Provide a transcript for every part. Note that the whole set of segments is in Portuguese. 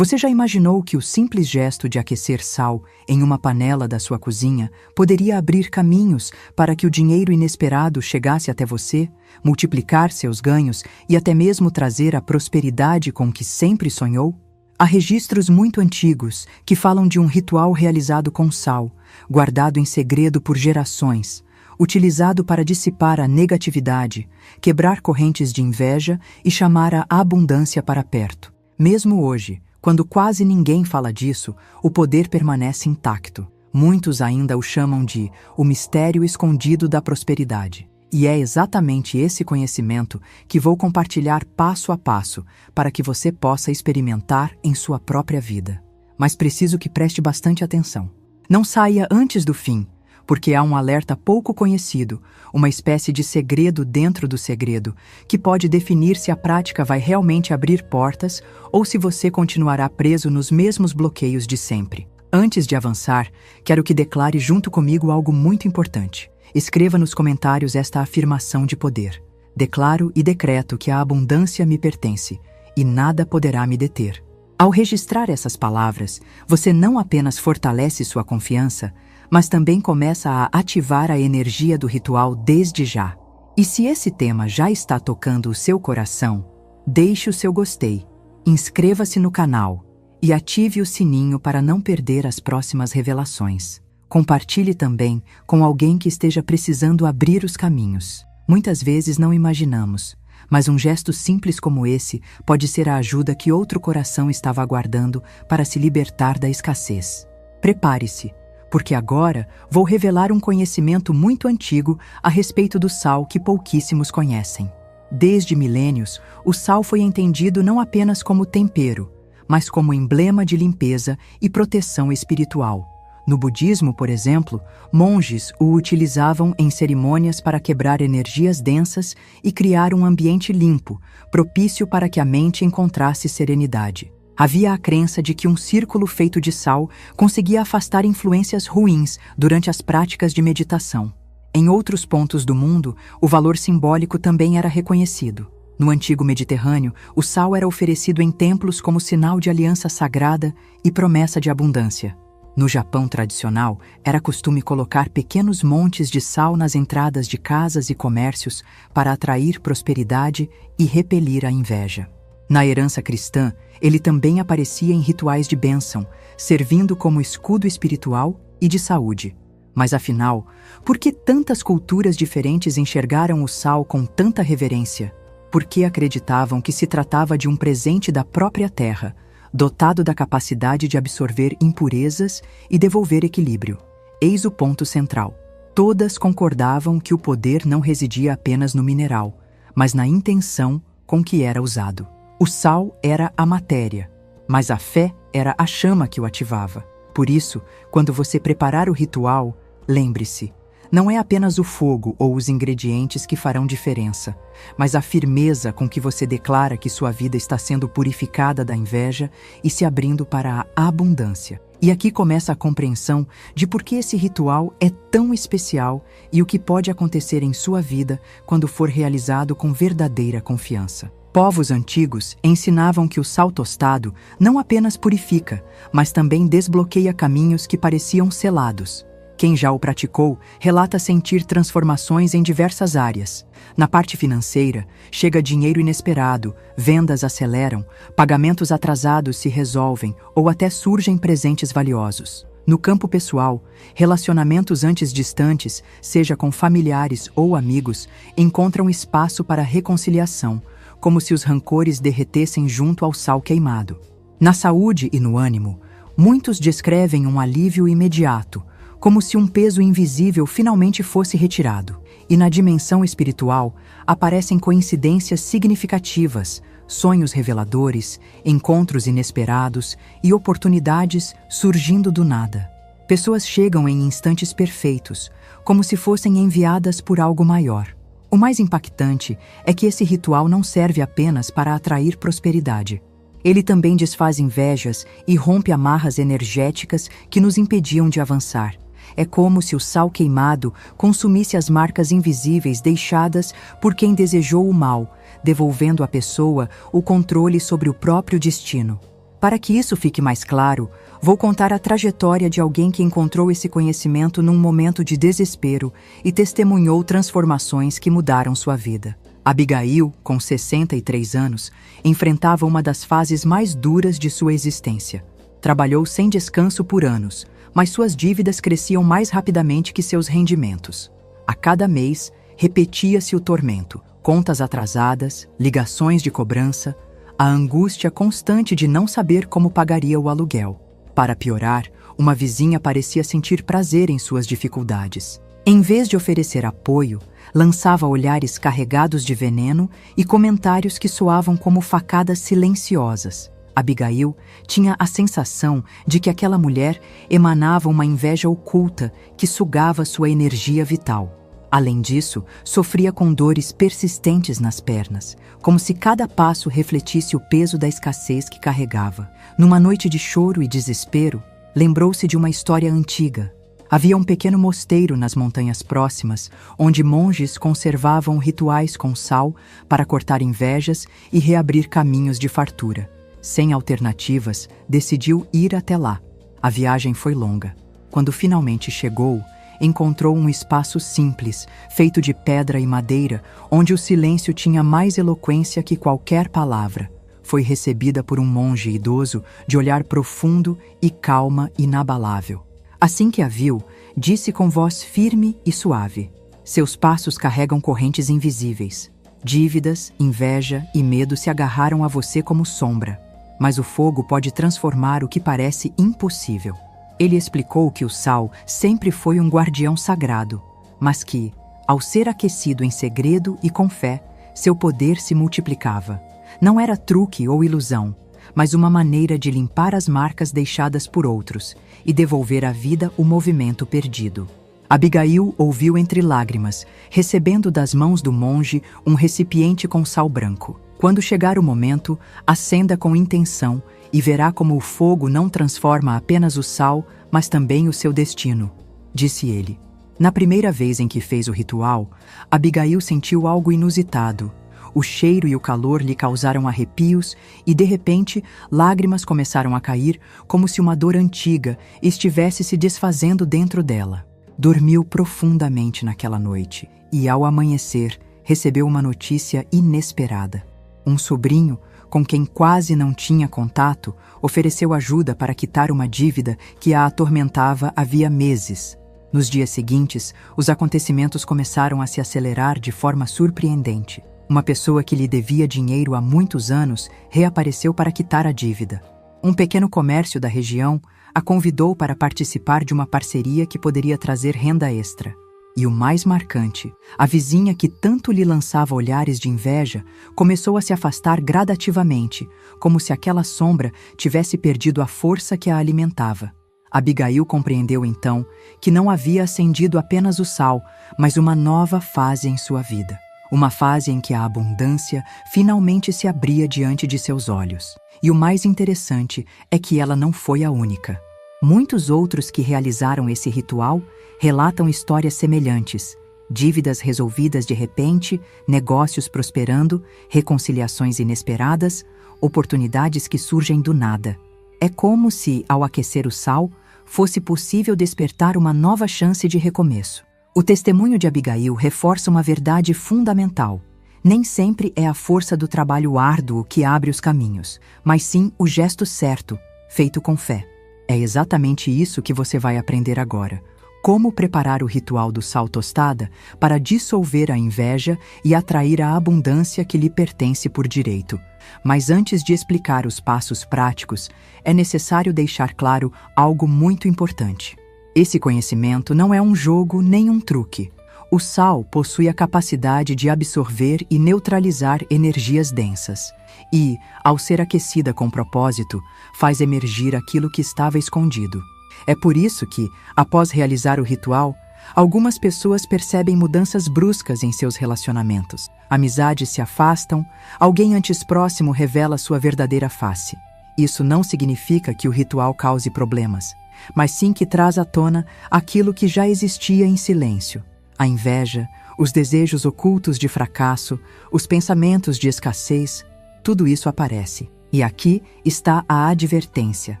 Você já imaginou que o simples gesto de aquecer sal em uma panela da sua cozinha poderia abrir caminhos para que o dinheiro inesperado chegasse até você, multiplicar seus ganhos e até mesmo trazer a prosperidade com que sempre sonhou? Há registros muito antigos que falam de um ritual realizado com sal, guardado em segredo por gerações, utilizado para dissipar a negatividade, quebrar correntes de inveja e chamar a abundância para perto. Mesmo hoje, quando quase ninguém fala disso, o poder permanece intacto. Muitos ainda o chamam de o mistério escondido da prosperidade. E é exatamente esse conhecimento que vou compartilhar passo a passo para que você possa experimentar em sua própria vida. Mas preciso que preste bastante atenção. Não saia antes do fim, porque há um alerta pouco conhecido, uma espécie de segredo dentro do segredo, que pode definir se a prática vai realmente abrir portas ou se você continuará preso nos mesmos bloqueios de sempre. Antes de avançar, quero que declare junto comigo algo muito importante. Escreva nos comentários esta afirmação de poder. Declaro e decreto que a abundância me pertence e nada poderá me deter. Ao registrar essas palavras, você não apenas fortalece sua confiança, mas também começa a ativar a energia do ritual desde já. E se esse tema já está tocando o seu coração, deixe o seu gostei, inscreva-se no canal e ative o sininho para não perder as próximas revelações. Compartilhe também com alguém que esteja precisando abrir os caminhos. Muitas vezes não imaginamos, mas um gesto simples como esse pode ser a ajuda que outro coração estava aguardando para se libertar da escassez. Prepare-se, porque agora vou revelar um conhecimento muito antigo a respeito do sal que pouquíssimos conhecem. Desde milênios, o sal foi entendido não apenas como tempero, mas como emblema de limpeza e proteção espiritual. No budismo, por exemplo, monges o utilizavam em cerimônias para quebrar energias densas e criar um ambiente limpo, propício para que a mente encontrasse serenidade. Havia a crença de que um círculo feito de sal conseguia afastar influências ruins durante as práticas de meditação. Em outros pontos do mundo, o valor simbólico também era reconhecido. No antigo Mediterrâneo, o sal era oferecido em templos como sinal de aliança sagrada e promessa de abundância. No Japão tradicional, era costume colocar pequenos montes de sal nas entradas de casas e comércios para atrair prosperidade e repelir a inveja. Na herança cristã, ele também aparecia em rituais de bênção, servindo como escudo espiritual e de saúde. Mas afinal, por que tantas culturas diferentes enxergaram o sal com tanta reverência? Por que acreditavam que se tratava de um presente da própria terra, dotado da capacidade de absorver impurezas e devolver equilíbrio? Eis o ponto central. Todas concordavam que o poder não residia apenas no mineral, mas na intenção com que era usado. O sal era a matéria, mas a fé era a chama que o ativava. Por isso, quando você preparar o ritual, lembre-se, não é apenas o fogo ou os ingredientes que farão diferença, mas a firmeza com que você declara que sua vida está sendo purificada da inveja e se abrindo para a abundância. E aqui começa a compreensão de por que esse ritual é tão especial e o que pode acontecer em sua vida quando for realizado com verdadeira confiança. Povos antigos ensinavam que o sal tostado não apenas purifica, mas também desbloqueia caminhos que pareciam selados. Quem já o praticou relata sentir transformações em diversas áreas. Na parte financeira, chega dinheiro inesperado, vendas aceleram, pagamentos atrasados se resolvem ou até surgem presentes valiosos. No campo pessoal, relacionamentos antes distantes, seja com familiares ou amigos, encontram espaço para reconciliação, como se os rancores derretessem junto ao sal queimado. Na saúde e no ânimo, muitos descrevem um alívio imediato, como se um peso invisível finalmente fosse retirado. E na dimensão espiritual, aparecem coincidências significativas, sonhos reveladores, encontros inesperados e oportunidades surgindo do nada. Pessoas chegam em instantes perfeitos, como se fossem enviadas por algo maior. O mais impactante é que esse ritual não serve apenas para atrair prosperidade. Ele também desfaz invejas e rompe amarras energéticas que nos impediam de avançar. É como se o sal queimado consumisse as marcas invisíveis deixadas por quem desejou o mal, devolvendo à pessoa o controle sobre o próprio destino. Para que isso fique mais claro, vou contar a trajetória de alguém que encontrou esse conhecimento num momento de desespero e testemunhou transformações que mudaram sua vida. Abigail, com 63 anos, enfrentava uma das fases mais duras de sua existência. Trabalhou sem descanso por anos, mas suas dívidas cresciam mais rapidamente que seus rendimentos. A cada mês, repetia-se o tormento: contas atrasadas, ligações de cobrança, a angústia constante de não saber como pagaria o aluguel. Para piorar, uma vizinha parecia sentir prazer em suas dificuldades. Em vez de oferecer apoio, lançava olhares carregados de veneno e comentários que soavam como facadas silenciosas. Abigail tinha a sensação de que aquela mulher emanava uma inveja oculta que sugava sua energia vital. Além disso, sofria com dores persistentes nas pernas, como se cada passo refletisse o peso da escassez que carregava. Numa noite de choro e desespero, lembrou-se de uma história antiga. Havia um pequeno mosteiro nas montanhas próximas, onde monges conservavam rituais com sal para cortar invejas e reabrir caminhos de fartura. Sem alternativas, decidiu ir até lá. A viagem foi longa. Quando finalmente chegou, encontrou um espaço simples, feito de pedra e madeira, onde o silêncio tinha mais eloquência que qualquer palavra. Foi recebida por um monge idoso, de olhar profundo e calma inabalável. Assim que a viu, disse com voz firme e suave: "Seus passos carregam correntes invisíveis. Dívidas, inveja e medo se agarraram a você como sombra. Mas o fogo pode transformar o que parece impossível." Ele explicou que o sal sempre foi um guardião sagrado, mas que, ao ser aquecido em segredo e com fé, seu poder se multiplicava. Não era truque ou ilusão, mas uma maneira de limpar as marcas deixadas por outros e devolver à vida o movimento perdido. Abigail ouviu entre lágrimas, recebendo das mãos do monge um recipiente com sal branco. Quando chegar o momento, acenda com intenção e verá como o fogo não transforma apenas o sal, mas também o seu destino, disse ele. Na primeira vez em que fez o ritual, Abigail sentiu algo inusitado. O cheiro e o calor lhe causaram arrepios e, de repente, lágrimas começaram a cair como se uma dor antiga estivesse se desfazendo dentro dela. Dormiu profundamente naquela noite e, ao amanhecer, recebeu uma notícia inesperada. Um sobrinho, com quem quase não tinha contato, ofereceu ajuda para quitar uma dívida que a atormentava havia meses. Nos dias seguintes, os acontecimentos começaram a se acelerar de forma surpreendente. Uma pessoa que lhe devia dinheiro há muitos anos reapareceu para quitar a dívida. Um pequeno comércio da região a convidou para participar de uma parceria que poderia trazer renda extra. E o mais marcante, a vizinha que tanto lhe lançava olhares de inveja começou a se afastar gradativamente, como se aquela sombra tivesse perdido a força que a alimentava. Abigail compreendeu então que não havia acendido apenas o sal, mas uma nova fase em sua vida. Uma fase em que a abundância finalmente se abria diante de seus olhos. E o mais interessante é que ela não foi a única. Muitos outros que realizaram esse ritual relatam histórias semelhantes: dívidas resolvidas de repente, negócios prosperando, reconciliações inesperadas, oportunidades que surgem do nada. É como se, ao aquecer o sal, fosse possível despertar uma nova chance de recomeço. O testemunho de Abigail reforça uma verdade fundamental. Nem sempre é a força do trabalho árduo que abre os caminhos, mas sim o gesto certo, feito com fé. É exatamente isso que você vai aprender agora. Como preparar o ritual do sal tostada para dissolver a inveja e atrair a abundância que lhe pertence por direito. Mas antes de explicar os passos práticos, é necessário deixar claro algo muito importante. Esse conhecimento não é um jogo nem um truque. O sal possui a capacidade de absorver e neutralizar energias densas. E, ao ser aquecida com propósito, faz emergir aquilo que estava escondido. É por isso que, após realizar o ritual, algumas pessoas percebem mudanças bruscas em seus relacionamentos. Amizades se afastam, alguém antes próximo revela sua verdadeira face. Isso não significa que o ritual cause problemas, mas sim que traz à tona aquilo que já existia em silêncio: a inveja, os desejos ocultos de fracasso, os pensamentos de escassez. Tudo isso aparece. E aqui está a advertência.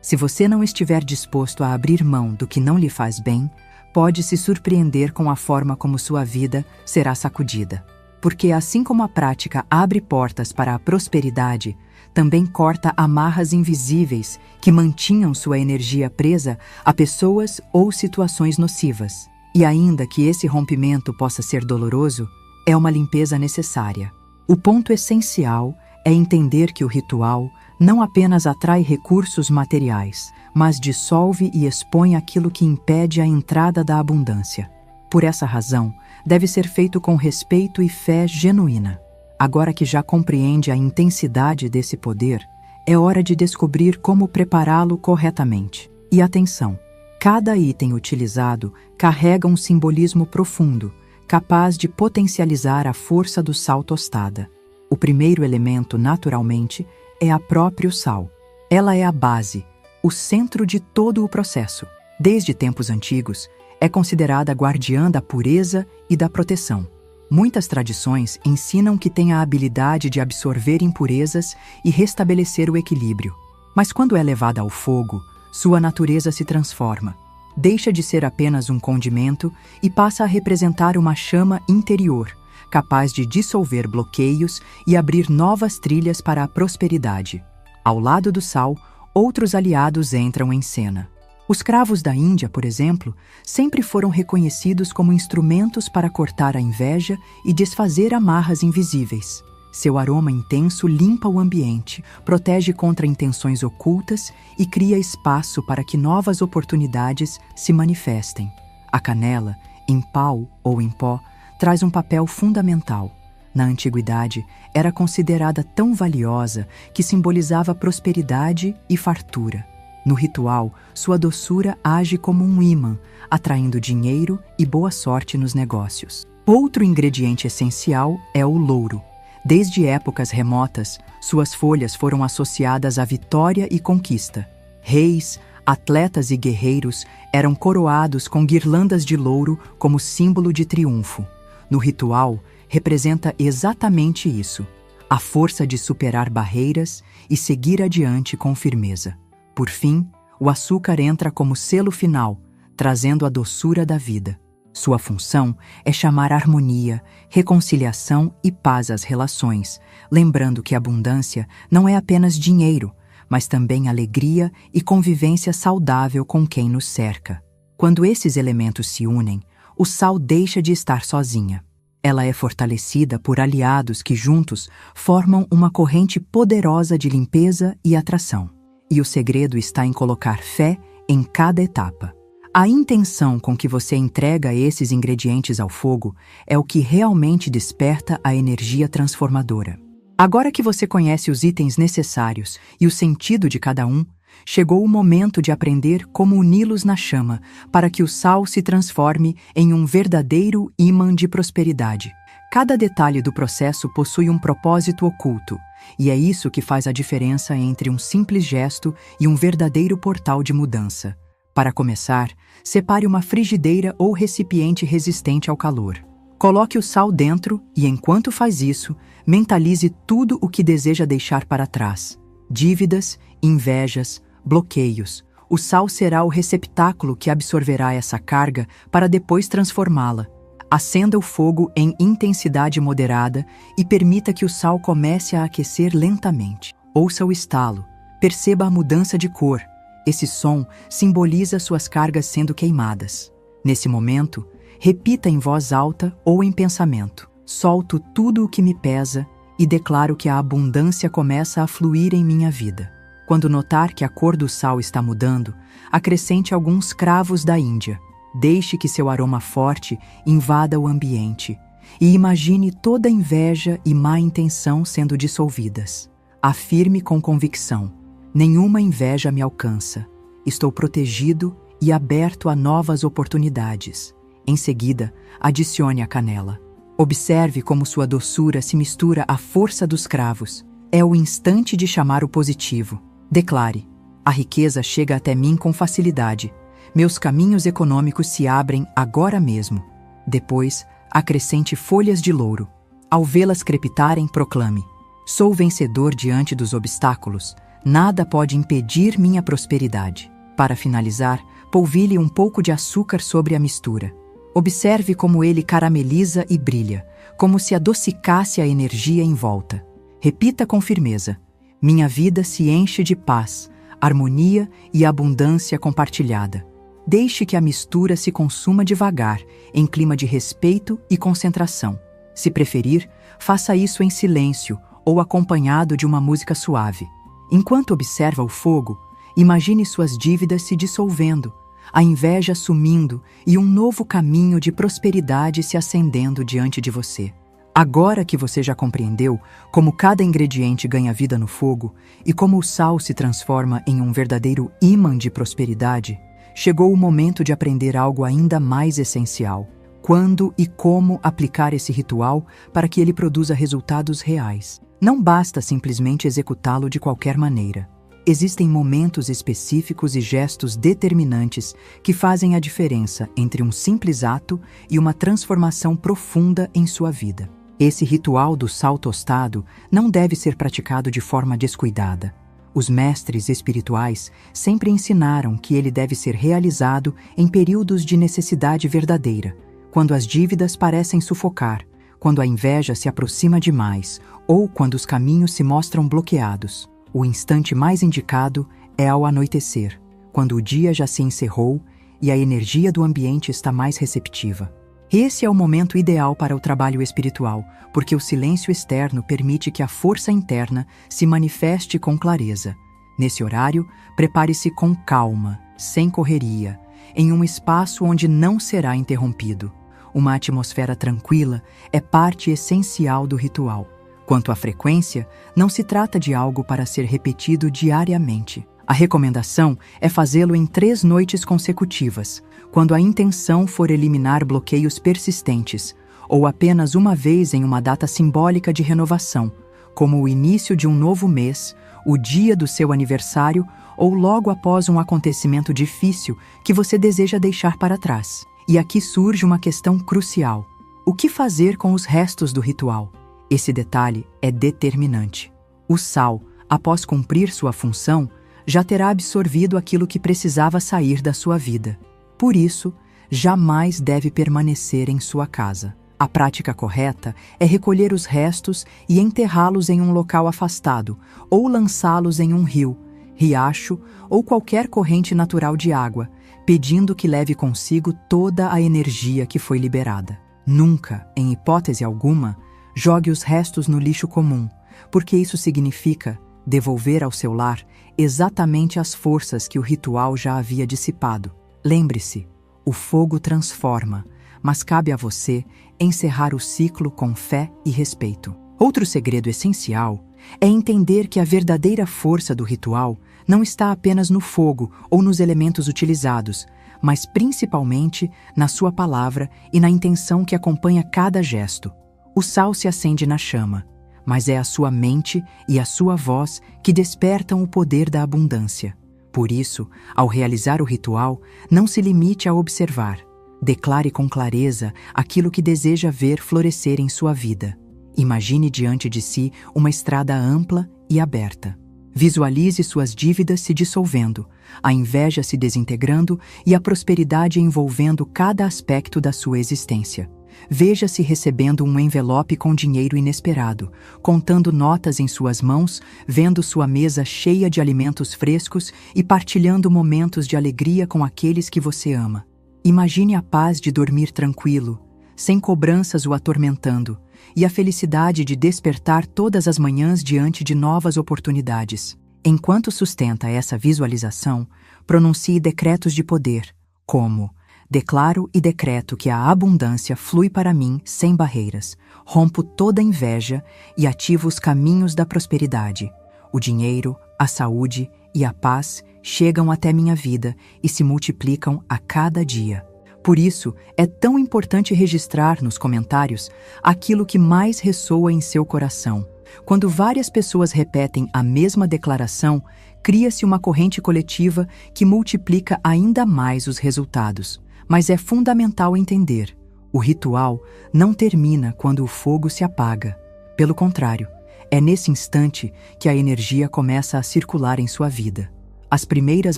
Se você não estiver disposto a abrir mão do que não lhe faz bem, pode se surpreender com a forma como sua vida será sacudida. Porque assim como a prática abre portas para a prosperidade, também corta amarras invisíveis que mantinham sua energia presa a pessoas ou situações nocivas. E ainda que esse rompimento possa ser doloroso, é uma limpeza necessária. O ponto essencial é entender que o ritual não apenas atrai recursos materiais, mas dissolve e expõe aquilo que impede a entrada da abundância. Por essa razão, deve ser feito com respeito e fé genuína. Agora que já compreende a intensidade desse poder, é hora de descobrir como prepará-lo corretamente. E atenção, cada item utilizado carrega um simbolismo profundo, capaz de potencializar a força do sal tostada. O primeiro elemento, naturalmente, é a próprio sal. Ela é a base, o centro de todo o processo. Desde tempos antigos, é considerada guardiã da pureza e da proteção. Muitas tradições ensinam que tem a habilidade de absorver impurezas e restabelecer o equilíbrio. Mas quando é levada ao fogo, sua natureza se transforma. Deixa de ser apenas um condimento e passa a representar uma chama interior, capaz de dissolver bloqueios e abrir novas trilhas para a prosperidade. Ao lado do sal, outros aliados entram em cena. Os cravos da Índia, por exemplo, sempre foram reconhecidos como instrumentos para cortar a inveja e desfazer amarras invisíveis. Seu aroma intenso limpa o ambiente, protege contra intenções ocultas e cria espaço para que novas oportunidades se manifestem. A canela, em pau ou em pó, traz um papel fundamental. Na antiguidade, era considerada tão valiosa que simbolizava prosperidade e fartura. No ritual, sua doçura age como um ímã, atraindo dinheiro e boa sorte nos negócios. Outro ingrediente essencial é o louro. Desde épocas remotas, suas folhas foram associadas à vitória e conquista. Reis, atletas e guerreiros eram coroados com guirlandas de louro como símbolo de triunfo. No ritual, representa exatamente isso: a força de superar barreiras e seguir adiante com firmeza. Por fim, o açúcar entra como selo final, trazendo a doçura da vida. Sua função é chamar harmonia, reconciliação e paz às relações, lembrando que abundância não é apenas dinheiro, mas também alegria e convivência saudável com quem nos cerca. Quando esses elementos se unem, o sal deixa de estar sozinha. Ela é fortalecida por aliados que juntos formam uma corrente poderosa de limpeza e atração. E o segredo está em colocar fé em cada etapa. A intenção com que você entrega esses ingredientes ao fogo é o que realmente desperta a energia transformadora. Agora que você conhece os itens necessários e o sentido de cada um, chegou o momento de aprender como uni-los na chama para que o sal se transforme em um verdadeiro ímã de prosperidade. Cada detalhe do processo possui um propósito oculto, e é isso que faz a diferença entre um simples gesto e um verdadeiro portal de mudança. Para começar, separe uma frigideira ou recipiente resistente ao calor. Coloque o sal dentro e, enquanto faz isso, mentalize tudo o que deseja deixar para trás: dívidas, invejas, bloqueios. O sal será o receptáculo que absorverá essa carga para depois transformá-la. Acenda o fogo em intensidade moderada e permita que o sal comece a aquecer lentamente. Ouça o estalo. Perceba a mudança de cor. Esse som simboliza suas cargas sendo queimadas. Nesse momento, repita em voz alta ou em pensamento: solto tudo o que me pesa e declaro que a abundância começa a fluir em minha vida. Quando notar que a cor do sal está mudando, acrescente alguns cravos da Índia. Deixe que seu aroma forte invada o ambiente e imagine toda a inveja e má intenção sendo dissolvidas. Afirme com convicção: nenhuma inveja me alcança. Estou protegido e aberto a novas oportunidades. Em seguida, adicione a canela. Observe como sua doçura se mistura à força dos cravos. É o instante de chamar o positivo. Declare: a riqueza chega até mim com facilidade. Meus caminhos econômicos se abrem agora mesmo. Depois, acrescente folhas de louro. Ao vê-las crepitarem, proclame: Sou vencedor diante dos obstáculos. Nada pode impedir minha prosperidade. Para finalizar, polvilhe um pouco de açúcar sobre a mistura. Observe como ele carameliza e brilha, como se adocicasse a energia em volta. Repita com firmeza: minha vida se enche de paz, harmonia e abundância compartilhada. Deixe que a mistura se consuma devagar, em clima de respeito e concentração. Se preferir, faça isso em silêncio ou acompanhado de uma música suave. Enquanto observa o fogo, imagine suas dívidas se dissolvendo, a inveja sumindo e um novo caminho de prosperidade se acendendo diante de você. Agora que você já compreendeu como cada ingrediente ganha vida no fogo e como o sal se transforma em um verdadeiro ímã de prosperidade, chegou o momento de aprender algo ainda mais essencial: quando e como aplicar esse ritual para que ele produza resultados reais. Não basta simplesmente executá-lo de qualquer maneira. Existem momentos específicos e gestos determinantes que fazem a diferença entre um simples ato e uma transformação profunda em sua vida. Esse ritual do sal tostado não deve ser praticado de forma descuidada. Os mestres espirituais sempre ensinaram que ele deve ser realizado em períodos de necessidade verdadeira, quando as dívidas parecem sufocar, quando a inveja se aproxima demais ou quando os caminhos se mostram bloqueados. O instante mais indicado é ao anoitecer, quando o dia já se encerrou e a energia do ambiente está mais receptiva. Esse é o momento ideal para o trabalho espiritual, porque o silêncio externo permite que a força interna se manifeste com clareza. Nesse horário, prepare-se com calma, sem correria, em um espaço onde não será interrompido. Uma atmosfera tranquila é parte essencial do ritual. Quanto à frequência, não se trata de algo para ser repetido diariamente. A recomendação é fazê-lo em 3 noites consecutivas, quando a intenção for eliminar bloqueios persistentes, ou apenas uma vez em uma data simbólica de renovação, como o início de um novo mês, o dia do seu aniversário ou logo após um acontecimento difícil que você deseja deixar para trás. E aqui surge uma questão crucial: o que fazer com os restos do ritual? Esse detalhe é determinante. O sal, após cumprir sua função, já terá absorvido aquilo que precisava sair da sua vida. Por isso, jamais deve permanecer em sua casa. A prática correta é recolher os restos e enterrá-los em um local afastado, ou lançá-los em um rio, riacho ou qualquer corrente natural de água, pedindo que leve consigo toda a energia que foi liberada. Nunca, em hipótese alguma, jogue os restos no lixo comum, porque isso significa devolver ao seu lar exatamente as forças que o ritual já havia dissipado. Lembre-se, o fogo transforma, mas cabe a você encerrar o ciclo com fé e respeito. Outro segredo essencial é entender que a verdadeira força do ritual não está apenas no fogo ou nos elementos utilizados, mas principalmente na sua palavra e na intenção que acompanha cada gesto. O sal se acende na chama, mas é a sua mente e a sua voz que despertam o poder da abundância. Por isso, ao realizar o ritual, não se limite a observar. Declare com clareza aquilo que deseja ver florescer em sua vida. Imagine diante de si uma estrada ampla e aberta. Visualize suas dívidas se dissolvendo, a inveja se desintegrando e a prosperidade envolvendo cada aspecto da sua existência. Veja-se recebendo um envelope com dinheiro inesperado, contando notas em suas mãos, vendo sua mesa cheia de alimentos frescos e partilhando momentos de alegria com aqueles que você ama. Imagine a paz de dormir tranquilo, sem cobranças o atormentando, e a felicidade de despertar todas as manhãs diante de novas oportunidades. Enquanto sustenta essa visualização, pronuncie decretos de poder, como: declaro e decreto que a abundância flui para mim sem barreiras, rompo toda inveja e ativo os caminhos da prosperidade. O dinheiro, a saúde e a paz chegam até minha vida e se multiplicam a cada dia. Por isso, é tão importante registrar nos comentários aquilo que mais ressoa em seu coração. Quando várias pessoas repetem a mesma declaração, cria-se uma corrente coletiva que multiplica ainda mais os resultados. Mas é fundamental entender: o ritual não termina quando o fogo se apaga. Pelo contrário, É nesse instante que a energia começa a circular em sua vida. As primeiras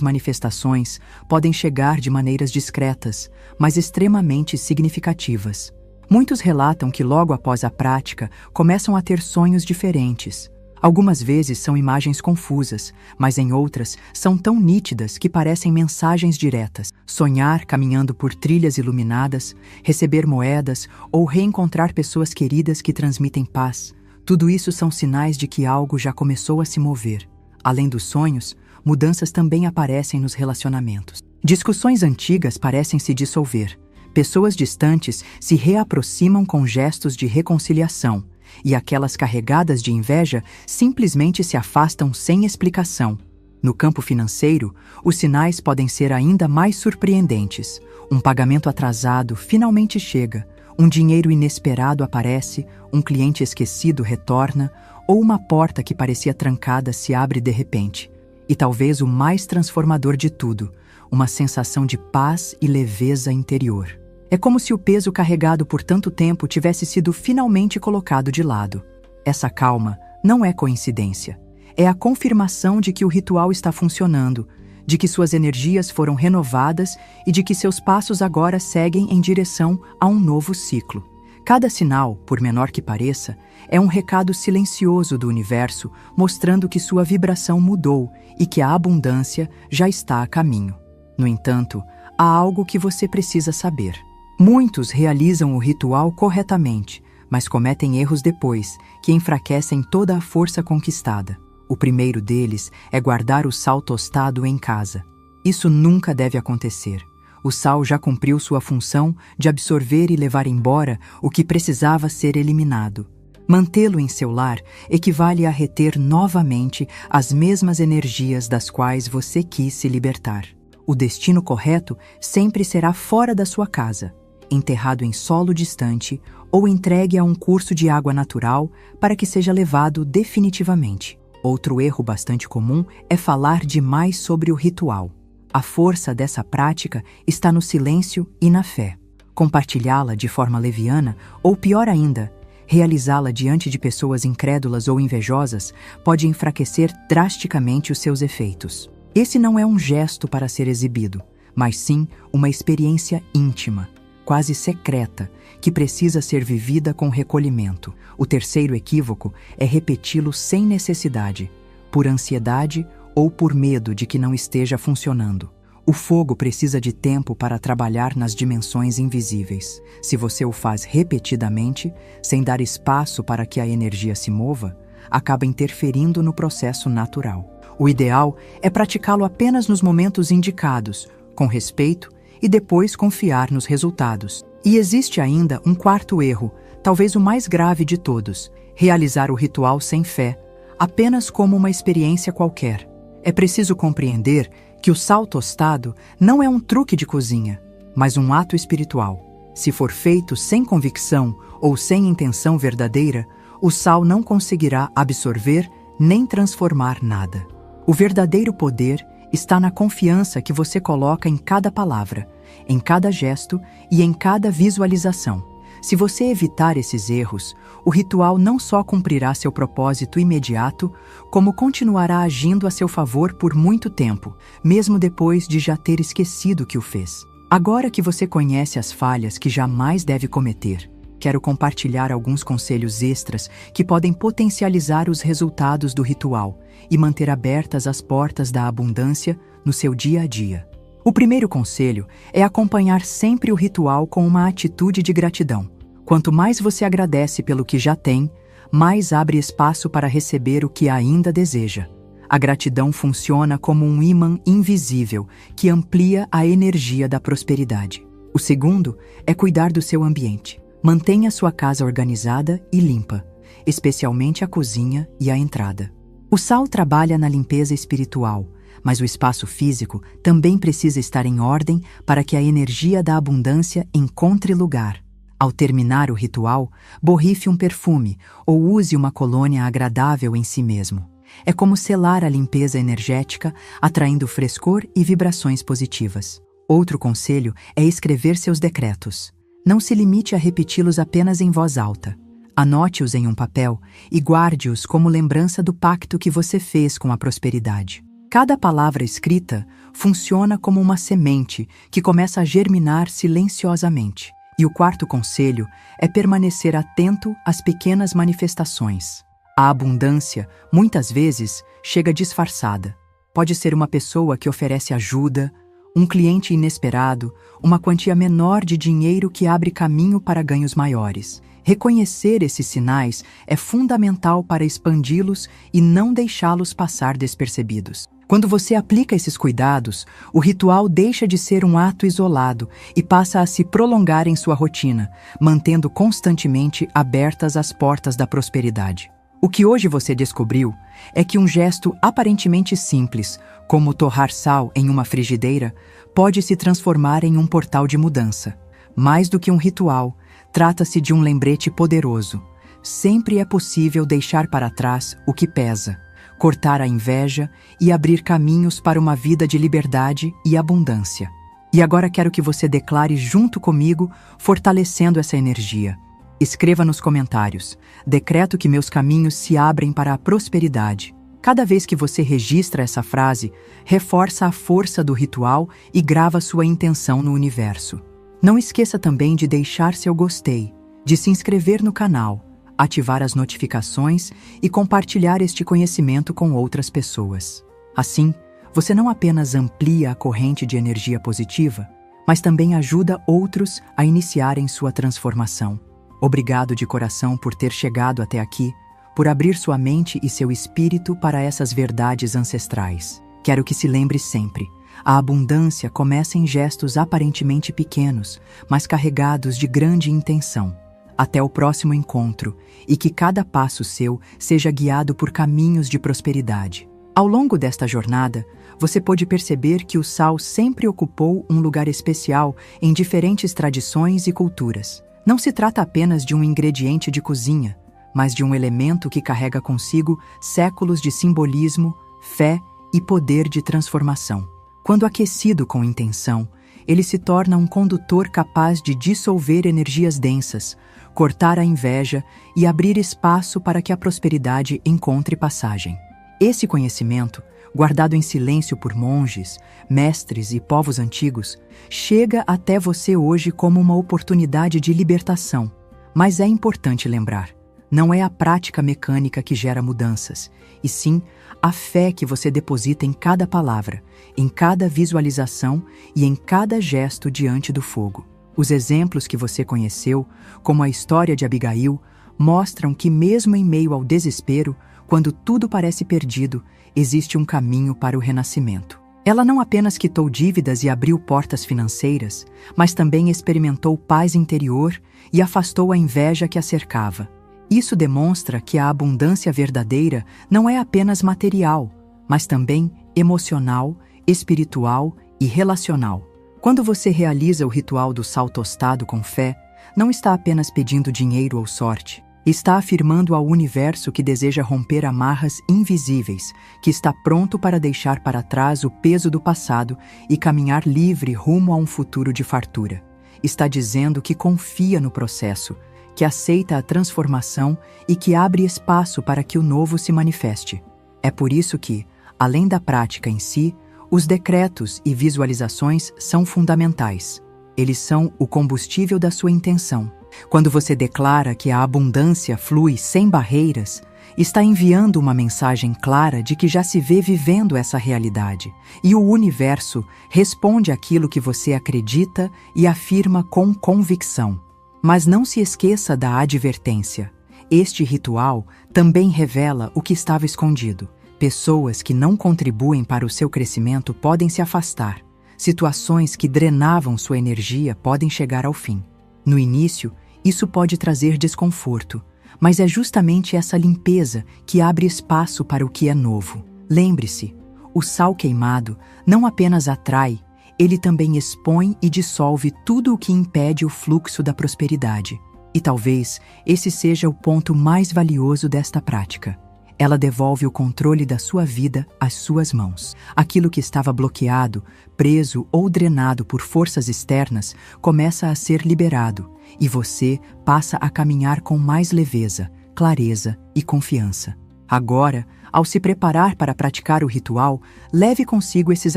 manifestações podem chegar de maneiras discretas, mas extremamente significativas. Muitos relatam que logo após a prática começam a ter sonhos diferentes. Algumas vezes são imagens confusas, mas em outras são tão nítidas que parecem mensagens diretas. Sonhar caminhando por trilhas iluminadas, receber moedas ou reencontrar pessoas queridas que transmitem paz. Tudo isso são sinais de que algo já começou a se mover. Além dos sonhos, mudanças também aparecem nos relacionamentos. Discussões antigas parecem se dissolver. Pessoas distantes se reaproximam com gestos de reconciliação, e aquelas carregadas de inveja simplesmente se afastam sem explicação. No campo financeiro, os sinais podem ser ainda mais surpreendentes. Um pagamento atrasado finalmente chega, um dinheiro inesperado aparece, um cliente esquecido retorna, ou uma porta que parecia trancada se abre de repente. E talvez o mais transformador de tudo, uma sensação de paz e leveza interior. É como se o peso carregado por tanto tempo tivesse sido finalmente colocado de lado. Essa calma não é coincidência. É a confirmação de que o ritual está funcionando, de que suas energias foram renovadas e de que seus passos agora seguem em direção a um novo ciclo. Cada sinal, por menor que pareça, é um recado silencioso do universo mostrando que sua vibração mudou e que a abundância já está a caminho. No entanto, há algo que você precisa saber. Muitos realizam o ritual corretamente, mas cometem erros depois, que enfraquecem toda a força conquistada. O primeiro deles é guardar o sal tostado em casa. Isso nunca deve acontecer. O sal já cumpriu sua função de absorver e levar embora o que precisava ser eliminado. Mantê-lo em seu lar equivale a reter novamente as mesmas energias das quais você quis se libertar. O destino correto sempre será fora da sua casa, enterrado em solo distante ou entregue a um curso de água natural para que seja levado definitivamente. Outro erro bastante comum é falar demais sobre o ritual. A força dessa prática está no silêncio e na fé. Compartilhá-la de forma leviana, ou pior ainda, realizá-la diante de pessoas incrédulas ou invejosas, pode enfraquecer drasticamente os seus efeitos. Esse não é um gesto para ser exibido, mas sim uma experiência íntima, quase secreta, que precisa ser vivida com recolhimento. O terceiro equívoco é repeti-lo sem necessidade, por ansiedade ou por medo de que não esteja funcionando. O fogo precisa de tempo para trabalhar nas dimensões invisíveis. Se você o faz repetidamente, sem dar espaço para que a energia se mova, acaba interferindo no processo natural. O ideal é praticá-lo apenas nos momentos indicados, com respeito, e depois confiar nos resultados. E existe ainda um quarto erro, talvez o mais grave de todos: realizar o ritual sem fé, apenas como uma experiência qualquer. É preciso compreender que o sal tostado não é um truque de cozinha, mas um ato espiritual. Se for feito sem convicção ou sem intenção verdadeira, o sal não conseguirá absorver nem transformar nada. O verdadeiro poder está na confiança que você coloca em cada palavra, em cada gesto e em cada visualização. Se você evitar esses erros, o ritual não só cumprirá seu propósito imediato, como continuará agindo a seu favor por muito tempo, mesmo depois de já ter esquecido que o fez. Agora que você conhece as falhas que jamais deve cometer, quero compartilhar alguns conselhos extras que podem potencializar os resultados do ritual e manter abertas as portas da abundância no seu dia a dia. O primeiro conselho é acompanhar sempre o ritual com uma atitude de gratidão. Quanto mais você agradece pelo que já tem, mais abre espaço para receber o que ainda deseja. A gratidão funciona como um ímã invisível que amplia a energia da prosperidade. O segundo é cuidar do seu ambiente. Mantenha sua casa organizada e limpa, especialmente a cozinha e a entrada. O sal trabalha na limpeza espiritual, mas o espaço físico também precisa estar em ordem para que a energia da abundância encontre lugar. Ao terminar o ritual, borrife um perfume ou use uma colônia agradável em si mesmo. É como selar a limpeza energética, atraindo frescor e vibrações positivas. Outro conselho é escrever seus decretos. Não se limite a repeti-los apenas em voz alta. Anote-os em um papel e guarde-os como lembrança do pacto que você fez com a prosperidade. Cada palavra escrita funciona como uma semente que começa a germinar silenciosamente. E o quarto conselho é permanecer atento às pequenas manifestações. A abundância, muitas vezes, chega disfarçada. Pode ser uma pessoa que oferece ajuda, um cliente inesperado, uma quantia menor de dinheiro que abre caminho para ganhos maiores. Reconhecer esses sinais é fundamental para expandi-los e não deixá-los passar despercebidos. Quando você aplica esses cuidados, o ritual deixa de ser um ato isolado e passa a se prolongar em sua rotina, mantendo constantemente abertas as portas da prosperidade. O que hoje você descobriu é que um gesto aparentemente simples, como torrar sal em uma frigideira, pode se transformar em um portal de mudança. Mais do que um ritual, trata-se de um lembrete poderoso. Sempre é possível deixar para trás o que pesa, cortar a inveja e abrir caminhos para uma vida de liberdade e abundância. E agora quero que você declare junto comigo, fortalecendo essa energia. Escreva nos comentários: decreto que meus caminhos se abrem para a prosperidade. Cada vez que você registra essa frase, reforça a força do ritual e grava sua intenção no universo. Não esqueça também de deixar seu gostei, de se inscrever no canal, ativar as notificações e compartilhar este conhecimento com outras pessoas. Assim, você não apenas amplia a corrente de energia positiva, mas também ajuda outros a iniciarem sua transformação. Obrigado de coração por ter chegado até aqui, por abrir sua mente e seu espírito para essas verdades ancestrais. Quero que se lembre sempre: a abundância começa em gestos aparentemente pequenos, mas carregados de grande intenção. Até o próximo encontro, e que cada passo seu seja guiado por caminhos de prosperidade. Ao longo desta jornada, você pôde perceber que o sal sempre ocupou um lugar especial em diferentes tradições e culturas. Não se trata apenas de um ingrediente de cozinha, mas de um elemento que carrega consigo séculos de simbolismo, fé e poder de transformação. Quando aquecido com intenção, ele se torna um condutor capaz de dissolver energias densas, cortar a inveja e abrir espaço para que a prosperidade encontre passagem. Esse conhecimento, guardado em silêncio por monges, mestres e povos antigos, chega até você hoje como uma oportunidade de libertação. Mas é importante lembrar: não é a prática mecânica que gera mudanças, e sim a fé que você deposita em cada palavra, em cada visualização e em cada gesto diante do fogo. Os exemplos que você conheceu, como a história de Abigail, mostram que mesmo em meio ao desespero, quando tudo parece perdido, existe um caminho para o renascimento. Ela não apenas quitou dívidas e abriu portas financeiras, mas também experimentou paz interior e afastou a inveja que a cercava. Isso demonstra que a abundância verdadeira não é apenas material, mas também emocional, espiritual e relacional. Quando você realiza o ritual do sal tostado com fé, não está apenas pedindo dinheiro ou sorte. Está afirmando ao universo que deseja romper amarras invisíveis, que está pronto para deixar para trás o peso do passado e caminhar livre rumo a um futuro de fartura. Está dizendo que confia no processo, que aceita a transformação e que abre espaço para que o novo se manifeste. É por isso que, além da prática em si, os decretos e visualizações são fundamentais. Eles são o combustível da sua intenção. Quando você declara que a abundância flui sem barreiras, está enviando uma mensagem clara de que já se vê vivendo essa realidade, e o universo responde àquilo que você acredita e afirma com convicção. Mas não se esqueça da advertência. Este ritual também revela o que estava escondido. Pessoas que não contribuem para o seu crescimento podem se afastar. Situações que drenavam sua energia podem chegar ao fim. No início, isso pode trazer desconforto, mas é justamente essa limpeza que abre espaço para o que é novo. Lembre-se, o sal queimado não apenas atrai, ele também expõe e dissolve tudo o que impede o fluxo da prosperidade. E talvez esse seja o ponto mais valioso desta prática. Ela devolve o controle da sua vida às suas mãos. Aquilo que estava bloqueado, preso ou drenado por forças externas começa a ser liberado e você passa a caminhar com mais leveza, clareza e confiança. Agora, ao se preparar para praticar o ritual, leve consigo esses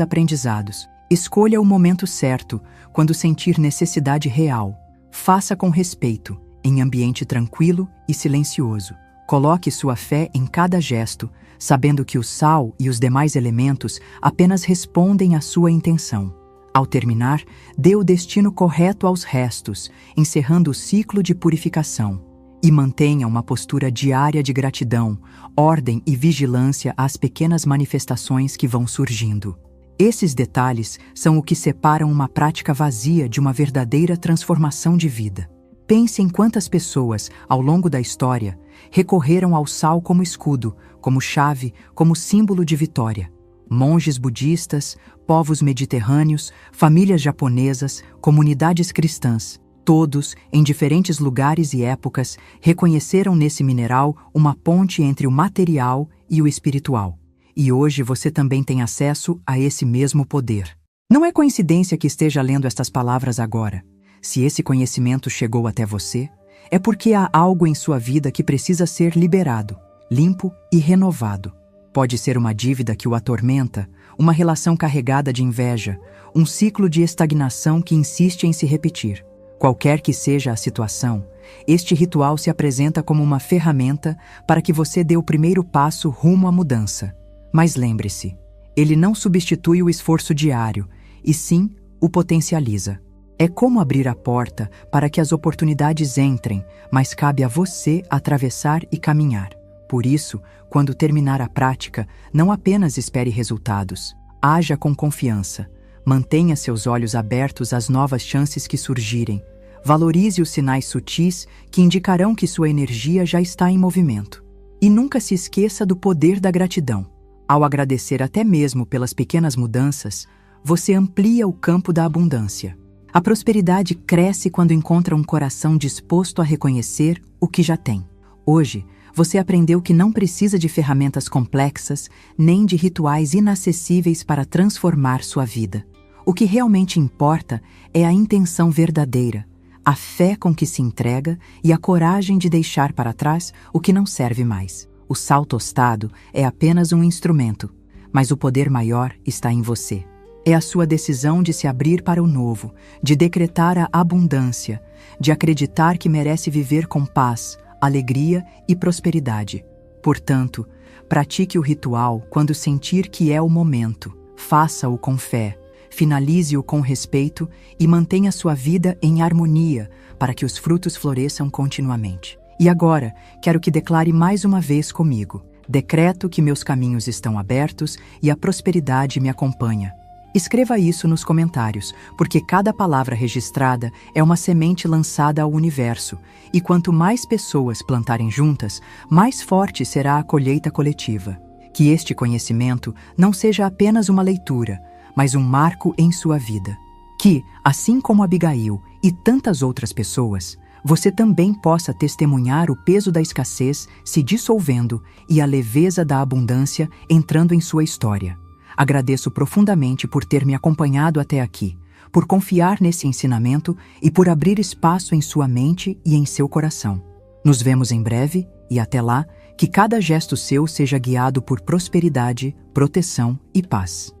aprendizados. Escolha o momento certo, quando sentir necessidade real. Faça com respeito, em ambiente tranquilo e silencioso. Coloque sua fé em cada gesto, sabendo que o sal e os demais elementos apenas respondem à sua intenção. Ao terminar, dê o destino correto aos restos, encerrando o ciclo de purificação. E mantenha uma postura diária de gratidão, ordem e vigilância às pequenas manifestações que vão surgindo. Esses detalhes são o que separam uma prática vazia de uma verdadeira transformação de vida. Pense em quantas pessoas, ao longo da história, recorreram ao sal como escudo, como chave, como símbolo de vitória. Monges budistas, povos mediterrâneos, famílias japonesas, comunidades cristãs. Todos, em diferentes lugares e épocas, reconheceram nesse mineral uma ponte entre o material e o espiritual. E hoje você também tem acesso a esse mesmo poder. Não é coincidência que esteja lendo estas palavras agora. Se esse conhecimento chegou até você, é porque há algo em sua vida que precisa ser liberado, limpo e renovado. Pode ser uma dívida que o atormenta, uma relação carregada de inveja, um ciclo de estagnação que insiste em se repetir. Qualquer que seja a situação, este ritual se apresenta como uma ferramenta para que você dê o primeiro passo rumo à mudança. Mas lembre-se, ele não substitui o esforço diário, e sim o potencializa. É como abrir a porta para que as oportunidades entrem, mas cabe a você atravessar e caminhar. Por isso, quando terminar a prática, não apenas espere resultados. Haja com confiança. Mantenha seus olhos abertos às novas chances que surgirem. Valorize os sinais sutis que indicarão que sua energia já está em movimento. E nunca se esqueça do poder da gratidão. Ao agradecer até mesmo pelas pequenas mudanças, você amplia o campo da abundância. A prosperidade cresce quando encontra um coração disposto a reconhecer o que já tem. Hoje, você aprendeu que não precisa de ferramentas complexas nem de rituais inacessíveis para transformar sua vida. O que realmente importa é a intenção verdadeira, a fé com que se entrega e a coragem de deixar para trás o que não serve mais. O sal tostado é apenas um instrumento, mas o poder maior está em você. É a sua decisão de se abrir para o novo, de decretar a abundância, de acreditar que merece viver com paz, alegria e prosperidade. Portanto, pratique o ritual quando sentir que é o momento. Faça-o com fé, finalize-o com respeito e mantenha sua vida em harmonia para que os frutos floresçam continuamente. E agora, quero que declare mais uma vez comigo. Decreto que meus caminhos estão abertos e a prosperidade me acompanha. Escreva isso nos comentários, porque cada palavra registrada é uma semente lançada ao universo, e quanto mais pessoas plantarem juntas, mais forte será a colheita coletiva. Que este conhecimento não seja apenas uma leitura, mas um marco em sua vida. Que, assim como Abigail e tantas outras pessoas, você também possa testemunhar o peso da escassez se dissolvendo e a leveza da abundância entrando em sua história. Agradeço profundamente por ter me acompanhado até aqui, por confiar nesse ensinamento e por abrir espaço em sua mente e em seu coração. Nos vemos em breve e até lá, que cada gesto seu seja guiado por prosperidade, proteção e paz.